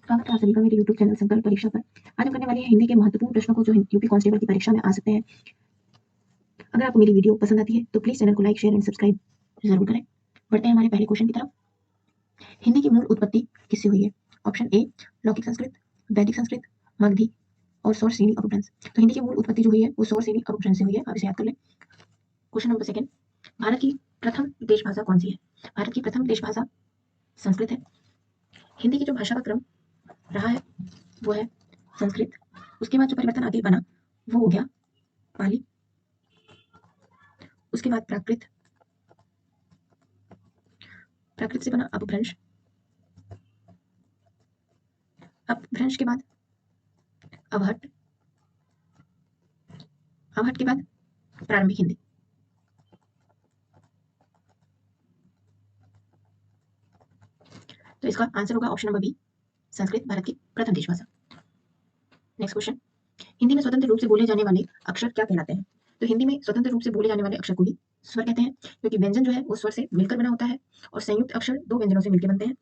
स्वागत है आप सभी का मेरे YouTube चैनल संकल्प परीक्षा पर। आज हम करने वाले हैं हिंदी के महत्वपूर्ण प्रश्नों को जो यूपी कांस्टेबल की परीक्षा में आ सकते हैं। अगर आपको मेरी वीडियो पसंद आती है तो प्लीज चैनल को लाइक, शेयर एंड सब्सक्राइब जरूर करें। बढ़ते हैं हमारे पहले क्वेश्चन की तरफ। हिंदी की मूल उत्पत्ति किससे हुई है? ऑप्शन ए लौकिक संस्कृत, वैदिक संस्कृत, मगधी और सौरसेनी अपभ्रंश। तो हिंदी की मूल उत्पत्ति जो हुई है वो सौरसेनी अपभ्रंश से हुई है। आप इसे याद कर लें। क्वेश्चन नंबर सेकंड, भारत की प्रथम देश भाषा कौन सी है? भारत की प्रथम देश भाषा संस्कृत है। हिंदी की जो भाषा का क्रम रहा है वो है संस्कृत। उसके बाद जो परिवर्तन आगे बना वो हो गया पाली, उसके बाद प्राकृत, प्राकृत से बना अपभ्रंश, अपभ्रंश के बाद अवहट, अवहट के बाद प्रारंभिक हिंदी। तो इसका आंसर होगा option number B, Sanskrit Bharat की प्रथम देश भाषा। नेक्स्ट क्वेश्चन, हिंदी में स्वतंत्र रूप से बोले जाने वाले अक्षर क्या कहलाते हैं? तो हिंदी में स्वतंत्र रूप से बोले जाने वाले अक्षर को ही स्वर कहते हैं, क्योंकि व्यंजन जो है वो स्वर से मिलकर बना होता है और संयुक्त अक्षर दो व्यंजनों से मिलकर बनते हैं।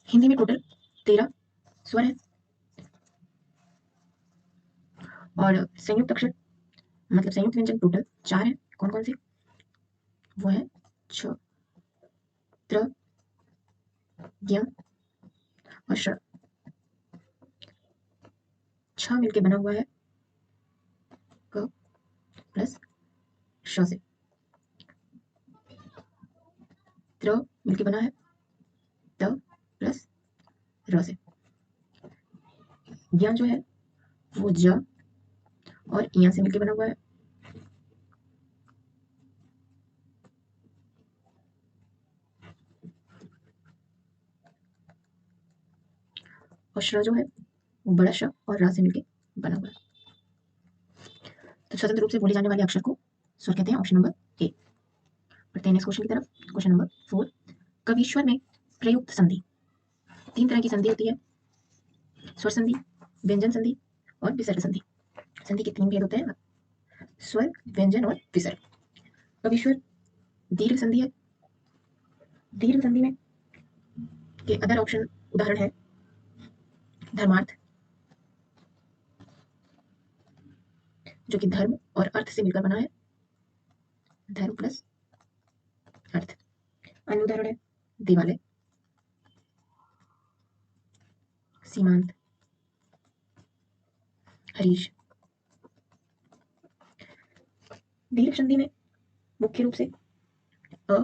हिंदी में टोटल 13 स्वर है और संयुक्त अक्षर मतलब संयुक्त व्यंजन टोटल 4 है। कौन कौन से? वो है छ, त्र, ज्ञ और श। छ मिलके बना हुआ है क प्लस श से, त्र मिलके बना है त प्लस र से, ज्ञ जो है वो ज और इया से मिलके बना हुआ है, और श्र जो है वो बड़ा श और रा से मिलके बना हुआ है। तो स्वतंत्र रूप से बोले जाने वाले अक्षर को स्वर कहते हैं, ऑप्शन नंबर ए। बढ़ते हैं नेक्स्ट क्वेश्चन की तरफ। क्वेश्चन नंबर 4, कवीश्वर में प्रयुक्त संधि। 3 तरह की संधि होती है, स्वर संधि, व्यंजन संधि और विसर्ग संधि। संधि के 3 भेद होते हैं, स्वर, व्यंजन और विसर्ग। कवीश्वर दीर्घ संधि है। दीर्घ संधि में के अदर ऑप्शन उदाहरण है धर्मार्थ, जो कि धर्म और अर्थ से मिलकर बना है, धर्म प्लस अर्थ। अन्य उदाहरण है देवालय, सीमांत, हरीश। दीर्घ संधि में मुख्य रूप से अ,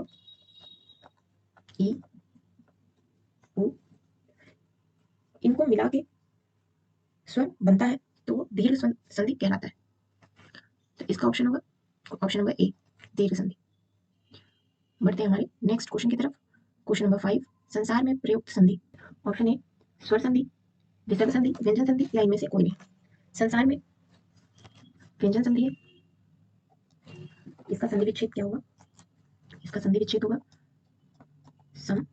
ई, उ इनको मिला के स्वर बनता है, तो वो दीर्घ संधि कहलाता है। तो इसका ऑप्शन होगा ऑप्शन नंबर ए, दीर्घ संधि। बढ़ते हैं हमारे नेक्स्ट क्वेश्चन की तरफ। क्वेश्चन नंबर 5, संसार में प्रयुक्त संधि। ऑप्शन ए स्वर संधि, विसर्ग संधि, व्यंजन संधि या इनमें से कोई नहीं। संसार में व्यंजन संधि है। इसका संधि विच्छेद क्या होगा? इसका संधि विच्छेद होगा सम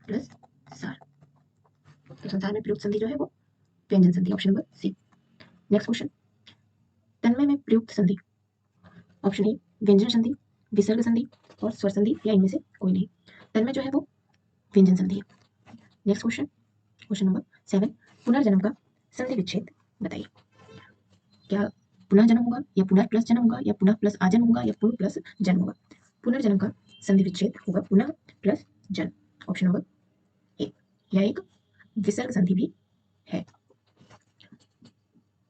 प्लस सार। तो संसार में प्रयुक्त संधि जो है वो व्यंजन संधि, option number C. Next question, तन्मय में प्रयुक्त संधि। ऑप्शन ए व्यंजन संधि, विसर्ग संधि और स्वर संधि या इनमें से कोई नहीं। तन्मय जो है वो व्यंजन संधि है। नेक्स्ट क्वेश्चन, क्वेश्चन नंबर 7, पुनर्जन्म का संधि विच्छेद बताइए। क्या पुनः जन्म होगा या पुनः प्लस जन्म होगा या पुनः प्लस आजन्म होगा या पुनः प्लस जन्म होगा? पुनर्जन्म का संधि विच्छेद होगा पुनः प्लस जन्म, ऑप्शन नंबर ए। यह एक विसर्ग संधि भी है।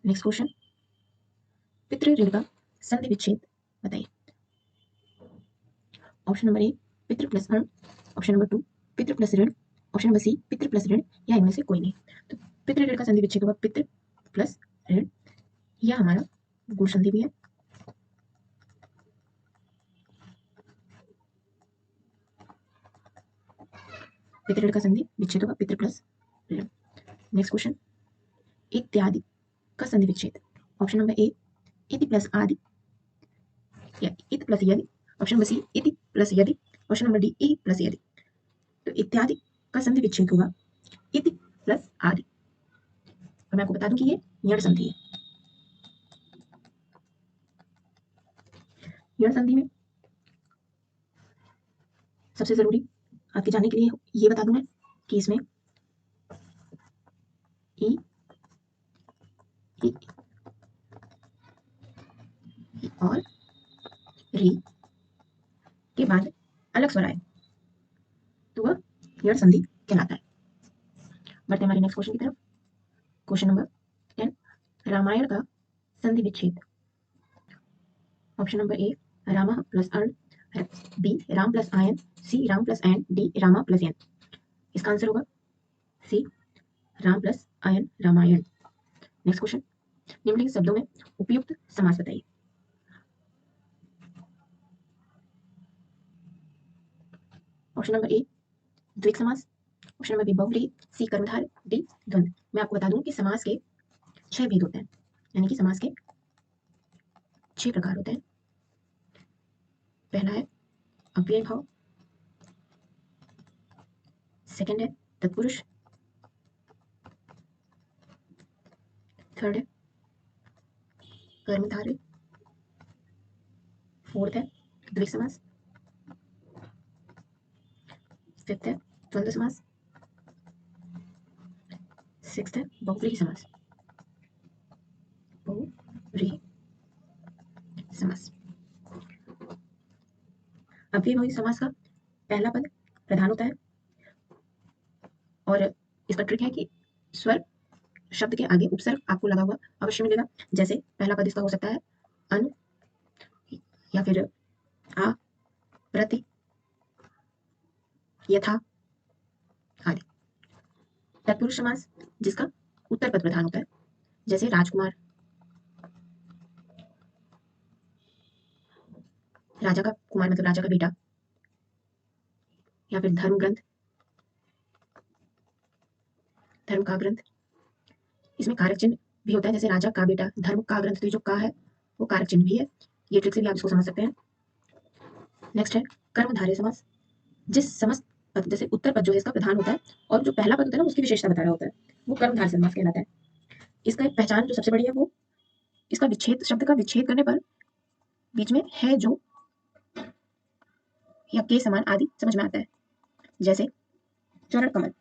नेक्स्ट क्वेश्चन, पितृ ऋण का संधि विच्छेद बताइए। ऑप्शन नंबर ए पितृ प्लस ऋण, ऑप्शन नंबर 2 पितृ प्लस ऋण, ऑप्शन नंबर सी पितृ प्लस ऋण या इनमें से कोई नहीं। तो पितृ ऋण का संधि विच्छेद होगा पितृ प्लस ऋण, यह हमारा गुण संधि भी है। पितृ ऋण का संधि विच्छेद होगा पितृ प्लस ऋण। नेक्स्ट क्वेश्चन, इत्यादि का संधि विच्छेद। ऑप्शन नंबर ए इति प्लस आदि या इत प्लस यदि, ऑप्शन नंबर सी इति प्लस यदि, option number D E plus यदि। तो इत्यादि का संधि विच्छेद होगा इति प्लस आदि। और मैं आपको बता दूं कि ये यण संधि है। यण संधि में सबसे जरूरी आपके जानने के लिए ये बता दूं मैं कि इसमें ई ई और री के बाद अलग स्वर आए तो वह यड़ संधि कहलाता है। बढ़ते हमारे नेक्स्ट क्वेश्चन की तरफ। क्वेश्चन नंबर 10, रामायण का संधि विच्छेद। Option number A Ram plus अर्ण, बी राम प्लस आयन, सी राम प्लस एन, डी रामा प्लस एन। इसका आंसर होगा सी राम प्लस आयन रामायण। नेक्स्ट क्वेश्चन, निम्नलिखित शब्दों में उपयुक्त समास बताइए। ऑप्शन नंबर ए द्विक समास, ऑप्शन नंबर बी बहुव्रीहि, सी कर्मधारय, डी द्वंद्व। मैं आपको बता दूं कि समास के 6 भेद होते हैं, यानी कि समास के 6 प्रकार होते हैं। पहला है अव्यय भाव, सेकंड है तत्पुरुष, थर्ड है कर्मधारय, फोर्थ है द्विक समास, फिफ्थ है द्वंद्व समास, सिक्स्थ है बहुव्रीहि समास। बहुव्रीहि समास। अव्ययभावी समास का पहला पद प्रधान होता है और इसका ट्रिक है कि स्वर शब्द के आगे उपसर्ग आपको लगा हुआ अवश्य मिलेगा। जैसे पहला पद इसका हो सकता है अन या फिर आ, प्रति, यथा आदि। तत्पुरुष समास जिसका उत्तर पद प्रधान होता है, जैसे राजकुमार, राजा का कुमार मतलब राजा का बेटा, या फिर धर्म ग्रंथ, धर्म का ग्रंथ। इसमें कारक चिन्ह भी होता है, जैसे राजा का बेटा, धर्म का ग्रंथ, तो ये जो का है वो कारक चिन्ह भी है। ये ट्रिक से भी आप इसको समझ सकते हैं। नेक्स्ट है कर्मधारय समास, जिस समस्त पद जैसे उत्तर पद जो है इसका प्रधान होता है और जो पहला पद होता है ना उसकी विशेषता बता रहा होता है, वो कर्मधारय समास कहलाता है। इसका एक पहचान जो सबसे बड़ी है वो इसका विच्छेद, शब्द का विच्छेद करने पर बीच में है जो या के समान आदि समझ में आता है। जैसे चरण कमल,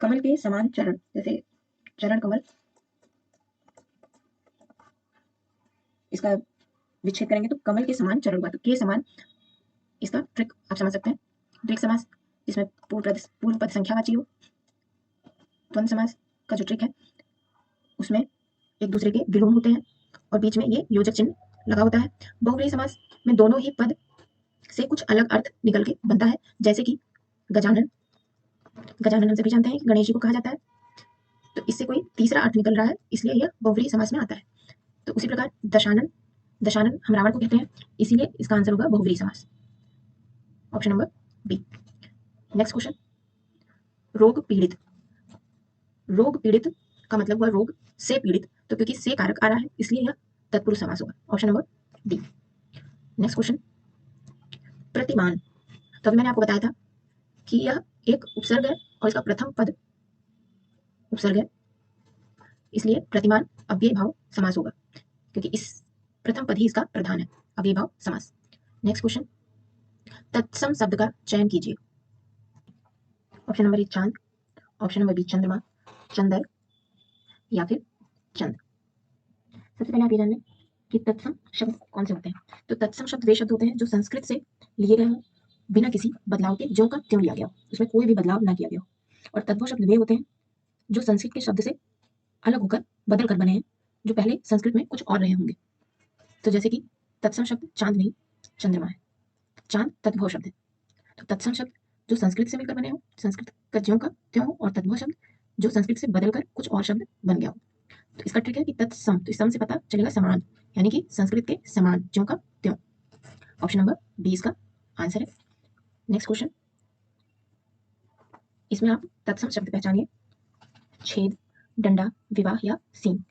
कमल के समान चरण, जैसे चरण कमल, इसका विच्छेद करेंगे तो कमल के समान चरण हुआ, तो के समान इसका ट्रिक आप समझ सकते हैं। द्विक समास जिसमें पूर्व पद संख्यावाची हो। द्वंद्व समास का जो ट्रिक है उसमें एक दूसरे के विलोम होते हैं और बीच में ये योजक चिन्ह लगा होता है। बहुव्रीहि समास में दोनों ही पद से कुछ अलग अर्थ निकल के बनता है, जैसे कि गजानन, गजानन हम सभी जानते हैं कि गणेश जी को कहा जाता है, तो इससे कोई तीसरा अर्थ निकल रहा है, इसलिए यह बहुव्रीहि समास में आता है। तो उसी प्रकार दशानन, दशानन हम रावण को कहते हैं, इसीलिए इसका आंसर होगा बहुव्रीहि समास। Option number B. Next question, रोग पीड़ित। रोग पीड़ित का मतलब हुआ रोग से पीड़ित, तो क्योंकि से कारक आ रहा है इसलिए यह तत्पुरुष समास होगा। Option number D. Next question, प्रतिमान। तो अभी मैंने आपको बताया था कि यह एक उपसर्ग है और इसका प्रथम पद उपसर्ग है, इसलिए प्रतिमान अव्यय भाव समास होगा क्योंकि इस प्रथम पद ही इसका प्रधान है, अव्यय भाव समास। नेक्स्ट क्वेश्चन, तत्सम शब्द का चयन कीजिए। ऑप्शन नंबर ए चांद, ऑप्शन नंबर बी चंद्रमा, चंदर या फिर चंद। सबसे पहले आप ये जान लें कि तत्सम शब्द कौन से होते हैं। तो तत्सम शब्द वे शब्द होते हैं जो संस्कृत से लिए गए हों, बिना किसी बदलाव के, ज्यों का त्यों लिया गया हो, उसमें कोई भी बदलाव ना किया गया हो। और तद्भव शब्द वे होते हैं जो संस्कृत के शब्द से अलग होकर बदल कर बने हैं, जो पहले संस्कृत में कुछ और रहे होंगे। तो जैसे कि तत्सम शब्द चांद नहीं चंद्रमा है, चांद तद्भव शब्द है। तो तत्सम शब्द जो संस्कृत से मिलकर बने हो, संस्कृत का ज्यों का त्यों हो, और तद्भव शब्द जो संस्कृत से बदलकर कुछ और शब्द बन गया हो। तो इसका ट्रिक है कि तत्सम, तो इस सम से पता चलेगा समान, यानी कि संस्कृत के समान, ज्यों का त्यों। ऑप्शन नंबर बी इसका आंसर है। नेक्स्ट क्वेश्चन, इसमें आप तत्सम शब्द पहचानिए, छेद, डंडा, विवाह या सीन।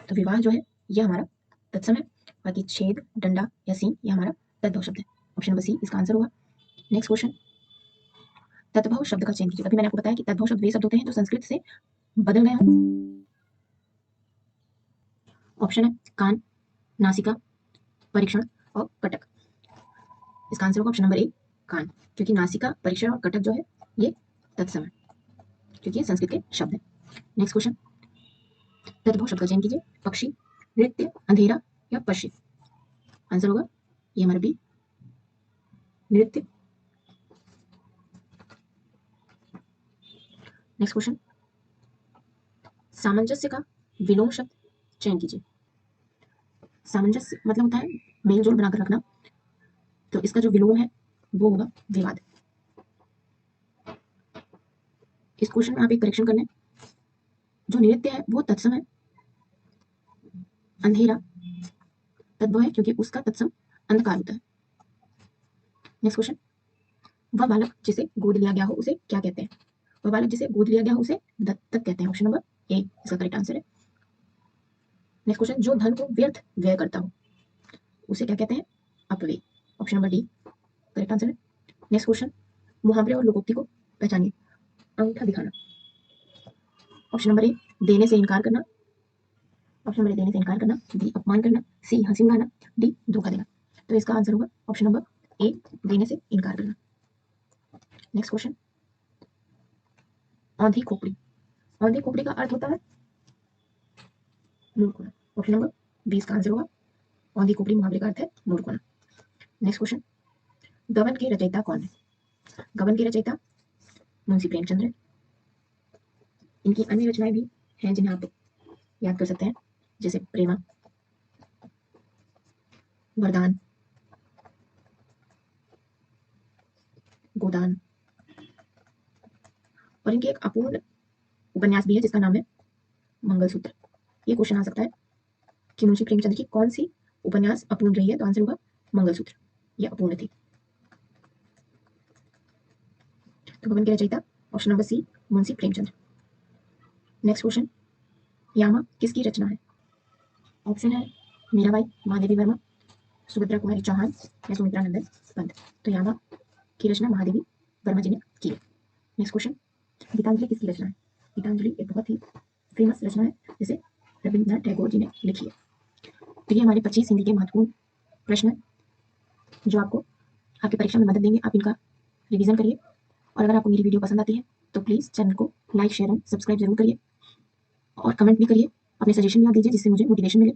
तो विवाह जो है यह हमारा तत्सम है, बाकी छेद, डंडा या सीन यह हमारा तद्भव शब्द है। ऑप्शन नंबर सी इसका आंसर होगा। नेक्स्ट क्वेश्चन, तद्भव शब्द का चयन कीजिए। अभी मैंने आपको बताया कि तद्भव शब्द वे शब्द होते हैं जो संस्कृत से बदल गए हों। ऑप्शन है कान, नासिका, परीक्षण और कटक। इसका आंसर होगा ऑप्शन नंबर ए कान, क्योंकि नासिका, परीक्षण और कटक जो है ये तत्सम है, क्योंकि ये संस्कृत के शब्द है। नेक्स्ट क्वेश्चन, तद्भव शब्द का चयन कीजिए। पक्षी, नृत्य, अंधेरा या पश्चिम। आंसर होगा ये हमारा बी, नृत्य। नेक्स्ट क्वेश्चन, सामंजस्य का विलोम शब्द चयन कीजिए। सामंजस्य मतलब होता है मेल जोल बनाकर रखना, तो इसका जो विलोम है वो होगा विवाद। इस क्वेश्चन में आप एक करेक्शन कर लें, जो नृत्य है वो तत्सम है, अंधेरा तद्भव है क्योंकि उसका तत्सम अंधकार होता है। नेक्स्ट क्वेश्चन, वह बालक जिसे गोद लिया गया हो उसे क्या कहते हैं। वह बालक जिसे गोद लिया गया हो उसे दत्तक कहते हैं। ऑप्शन नंबर ए इसका करेक्ट आंसर है। नेक्स्ट क्वेश्चन, जो धन को व्यर्थ व्यय करता हो उसे क्या कहते हैं, अपव्यय। Option number D correct answer है। नेक्स्ट क्वेश्चन, मुहावरे और लोकोक्ति को पहचानिए। अंगूठा दिखाना। ऑप्शन नंबर ए देने से इनकार करना। ऑप्शन नंबर ए देने से इनकार करना, बी अपमान करना, सी हंसी उड़ाना, डी धोखा देना। तो इसका आंसर होगा ऑप्शन नंबर ए देने से इनकार करना। नेक्स्ट क्वेश्चन, औंधी खोपड़ी। औंधी खोपड़ी का अर्थ होता है मूर्ख होना। ऑप्शन नंबर बी इसका आंसर होगा औंधी खोपड़ी मुहावरे का अर्थ है मूर्ख होना। नेक्स्ट क्वेश्चन, गबन के रचयिता कौन है। गबन के रचयिता मुंशी प्रेमचंद्र है। इनकी अन्य रचनाएं भी हैं जिन्हें आप याद कर सकते हैं, जैसे प्रेमा, वरदान, गोदान, और इनके एक अपूर्ण उपन्यास भी है जिसका नाम है मंगलसूत्र। ये क्वेश्चन आ सकता है कि मुंशी प्रेमचंद की कौन सी उपन्यास अपूर्ण रही है, तो आंसर होगा मंगलसूत्र, ये अपूर्ण थी। तो गबन के रचयिता option number C Munshi Premchand. Next question, Yama किसकी रचना है। ऑप्शन है मीराबाई, महादेवी वर्मा, सुभद्रा कुमारी चौहान या सुमित्रा नंदन पंत। तो यामा की रचना महादेवी वर्मा जी ने की है। नेक्स्ट क्वेश्चन, गीतांजलि किसकी रचना है। गीतांजलि एक बहुत ही फेमस रचना है जिसे रविंद्रनाथ टैगोर जी ने लिखी है। तो ये हमारे 25 हिंदी के महत्वपूर्ण प्रश्न हैं जो आपको आपकी परीक्षा में मदद देंगे। आप इनका रिवीजन करिए, और अगर आपको मेरी वीडियो पसंद आती है तो प्लीज़ चैनल को लाइक, शेयर एंड सब्सक्राइब जरूर करिए, और कमेंट भी करिए, अपने सजेशन भी आप दीजिए जिससे मुझे मोटिवेशन मिले।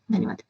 धन्यवाद।